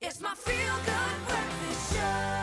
It's my feel-good breakfast show.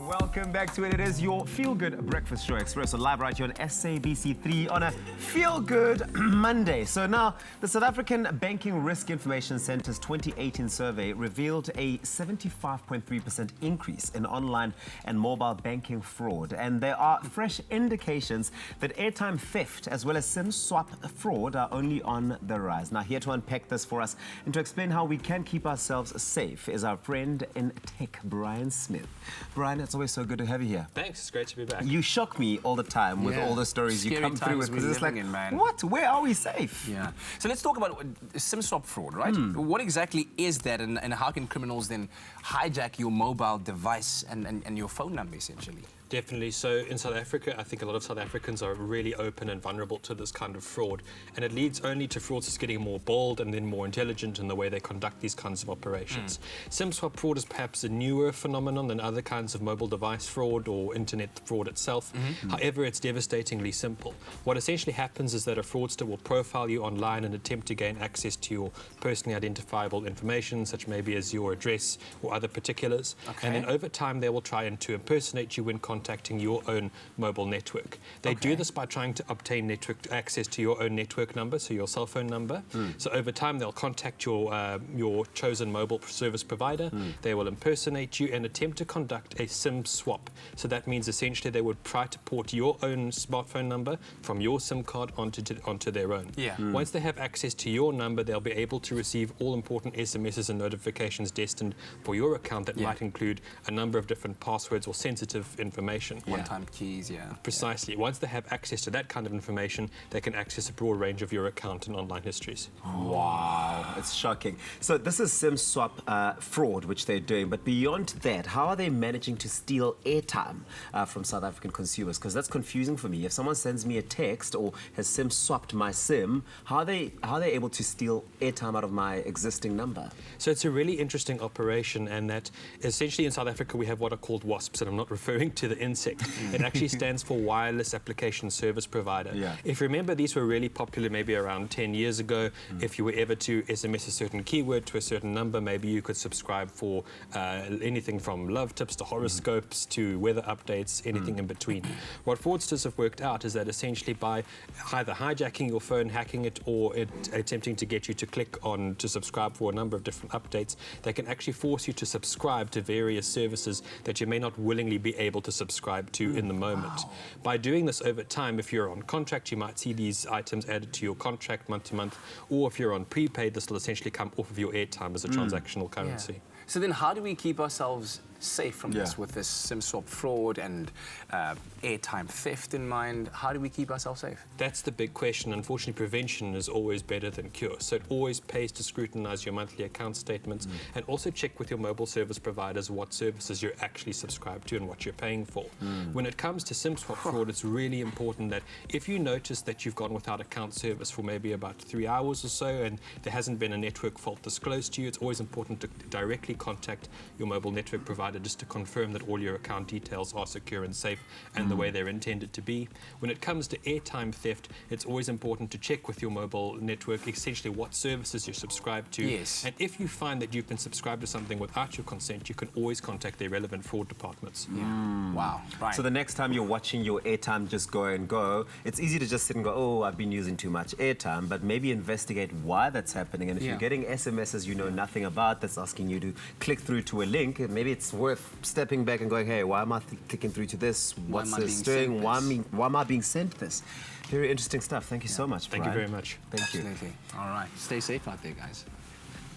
Welcome back to it. It is your feel-good breakfast show, Expresso, live right here on SABC3 on a feel-good Monday. So now, the South African Banking Risk Information Centre's 2018 survey revealed a 75.3% increase in online and mobile banking fraud. And there are fresh indications that airtime theft as well as SIM swap fraud are only on the rise. Now, here to unpack this for us and to explain how we can keep ourselves safe is our friend in tech, Bryan Smith. Bryan, it's always so good to have you here. Thanks, it's great to be back. You shock me all the time with all the stories you come through with. It's like, man. What? Where are we safe? Yeah. So let's talk about SIM swap fraud, right? What exactly is that, and how can criminals then hijack your mobile device and your phone number, essentially? Definitely. So in South Africa, I think a lot of South Africans are really open and vulnerable to this kind of fraud. And it leads only to fraudsters getting more bold and then more intelligent in the way they conduct these kinds of operations. SIM swap fraud is perhaps a newer phenomenon than other kinds of mobile device fraud or internet fraud itself. However, it's devastatingly simple. What essentially happens is that a fraudster will profile you online and attempt to gain access to your personally identifiable information, such maybe as your address or other particulars. And then over time, they will try to impersonate you when contacting your own mobile network. They do this by trying to obtain network access to your own network number, so your cell phone number. So over time, they'll contact your chosen mobile service provider. They will impersonate you and attempt to conduct a SIM swap. So that means essentially they would try to port your own smartphone number from your SIM card onto their own. Once they have access to your number, they'll be able to receive all important SMSs and notifications destined for your account that might include a number of different passwords or sensitive information. One-time keys, Precisely. Once they have access to that kind of information, they can access a broad range of your account and online histories. Wow, it's shocking. So this is SIM swap fraud, which they're doing. But beyond that, how are they managing to steal airtime from South African consumers? Because that's confusing for me. If someone sends me a text or has SIM swapped my SIM, how are they able to steal airtime out of my existing number? So it's a really interesting operation, and that essentially in South Africa we have what are called WASPs, and I'm not referring to the insect. It actually stands for Wireless Application Service Provider. If you remember, these were really popular maybe around 10 years ago. If you were ever to SMS a certain keyword to a certain number, maybe you could subscribe for anything from love tips to horoscopes to weather updates, anything in between. What fraudsters have worked out is that essentially by either hijacking your phone, hacking it, or attempting to get you to click on to subscribe for a number of different updates, they can actually force you to subscribe to various services that you may not willingly be able to subscribe to in the moment. By doing this over time, if you're on contract, you might see these items added to your contract month to month, or if you're on prepaid, this will essentially come off of your airtime as a transactional currency. So then how do we keep ourselves safe from this, with this SIM swap fraud and airtime theft in mind? How do we keep ourselves safe? That's the big question. Unfortunately, prevention is always better than cure. So it always pays to scrutinize your monthly account statements and also check with your mobile service providers what services you're actually subscribed to and what you're paying for. When it comes to SIM swap fraud, it's really important that if you notice that you've gone without account service for maybe about 3 hours or so and there hasn't been a network fault disclosed to you, it's always important to directly contact your mobile network provider just to confirm that all your account details are secure and safe and the way they're intended to be. When it comes to airtime theft, it's always important to check with your mobile network essentially what services you're subscribed to. And if you find that you've been subscribed to something without your consent, you can always contact the relevant fraud departments. Wow. Right. So the next time you're watching your airtime just go and go, it's easy to just sit and go, oh, I've been using too much airtime, but maybe investigate why that's happening. And if you're getting SMSs you know nothing about that's asking you to click through to a link, maybe it's worth stepping back and going, hey, why am I clicking through to this? What's this doing? Why am I being sent this? Very interesting stuff. Thank you so much, Bryan. Thank you very much. Thank you. All right. Stay safe out there, guys.